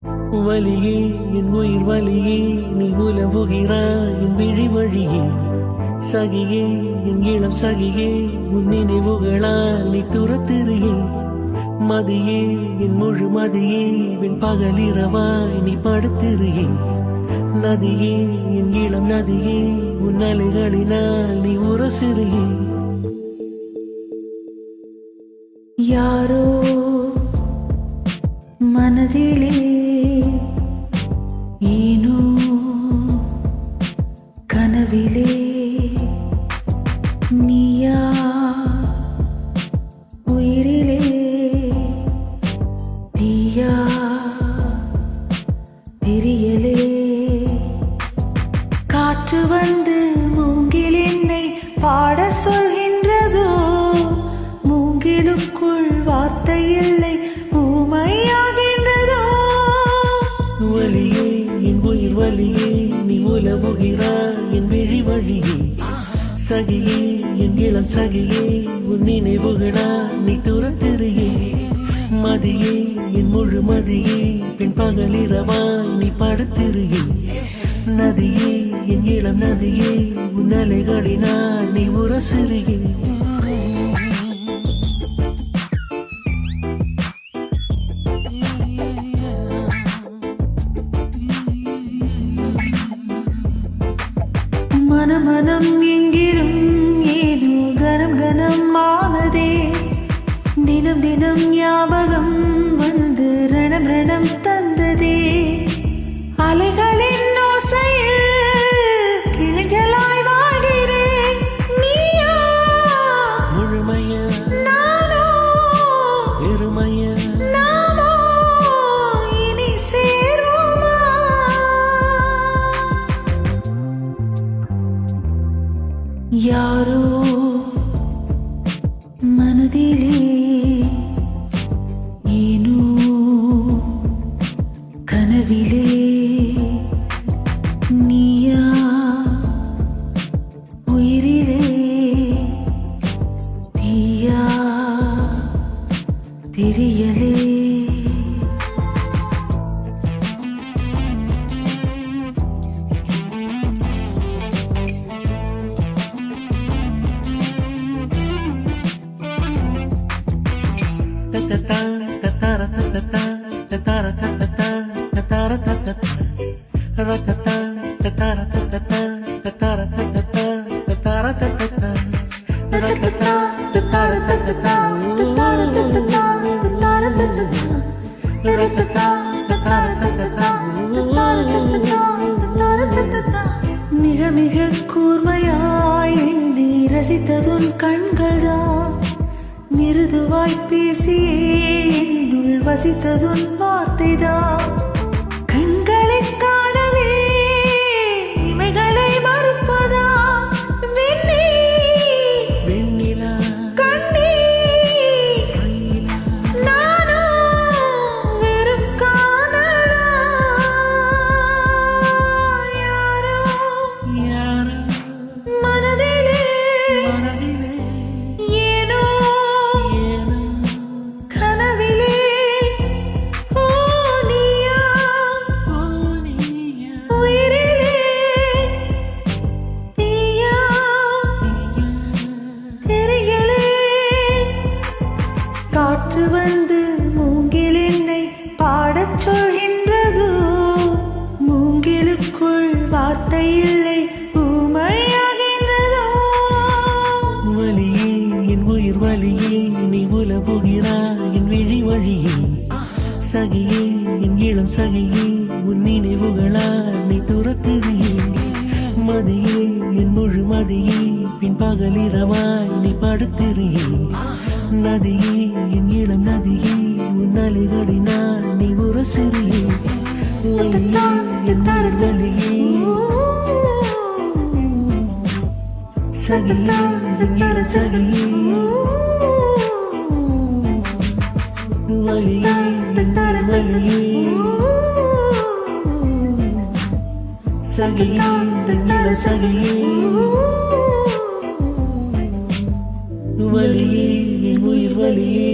வலியே என் உயிர் வலியே நீ உலவுகிறாய் என் விழி வழியே சகியே என் இளம் சகியே உன் நினைவுகளால் நீ துரத்திரியே மதியே என் முழு மதியே என் பகலிரவாய் நீ படுத்திரியே நதியே என் இளம் நதியே உன் அலைகளினால் நீ உரசிறியே யாரோ மனதிலே ஏனோ கனவிலே நீயா உயிரிலே தீயா தெரியலே காற்று வந்து மூங்கில் என்னை பாட சொல்கின்றதோ மூங்கிலுக்குள் வார்த்தை இல்லை ஊமையாகின்றதோ வலியே என் உயிர் வலியே நீ உலவுகிறாய் என் விழி வழியே சகியே என் இளம் சகியே உன் நினைவுகளால் நீ துரத்திரியே மதியே என் முழு மதியே பின் பகலிரவாய் நீ படுத்திரியே நதியே என் இளம் நதியே உன் அலைகளினால் நீ உரசிறியே மனம் எங்கிலும் ஏதோ கனம் கனம் ஆனதே தினம் தினம் ஞாபகம் வந்து ரணம் ரணம் தந்ததே அலைகளின் ஓசையில் கிளைகளாய் வாழ்கிறேன் நீயா முழுமைய நானோ பெருமைய நாமோ இனி சேருமா யாரோ மனதிலே ஏனோ கனவிலே நீயா உயிரிலே தீயா தெரியலே மிக மிக கூர்மையாய் என்னை ரசித்ததுன் கண்கள்தான் மிருதுவாய் பேசியே என்னுள் வசித்ததுன் வார்த்தைதான் கண்களை காணவே இமைகளை மறுப்பதா வெண்ணிலா கண்ணீ நானோ வெறும் காணலா யாரோ யாரோ மனதிலே மனதிலே ஏனோ ஏனோ கனவிலே ஓ நீயா ஓ நீயா உயிரிலே தீயா தெரியலே காற்று வந்து மூங்கில் என்னை பாடச் சொல்கின்றதோ மூங்கிலுக்குள் வார்த்தை இல்லை ஊமையாகின்றதோ வலியே என் உயிர் வலியே நீ உலவுகிறாய் என் விழி வழியே சகியே என் இளம் சகியே உன் நினைவுகளால் நீ துரத்திரியே மதியே என் முழு மதியே பின் பகலிரவாய் நீ படுத்திரியே நதியே என் இளம் நதியே உன் அலைகளினால் நீ உரசிறியே வலியே என் உயிர் வலியே சகியே என் இளம் சகியே வலியே என் உயிர் வலியே சகியே என் இளம் சகியே வலியே என் உயிர் வலியே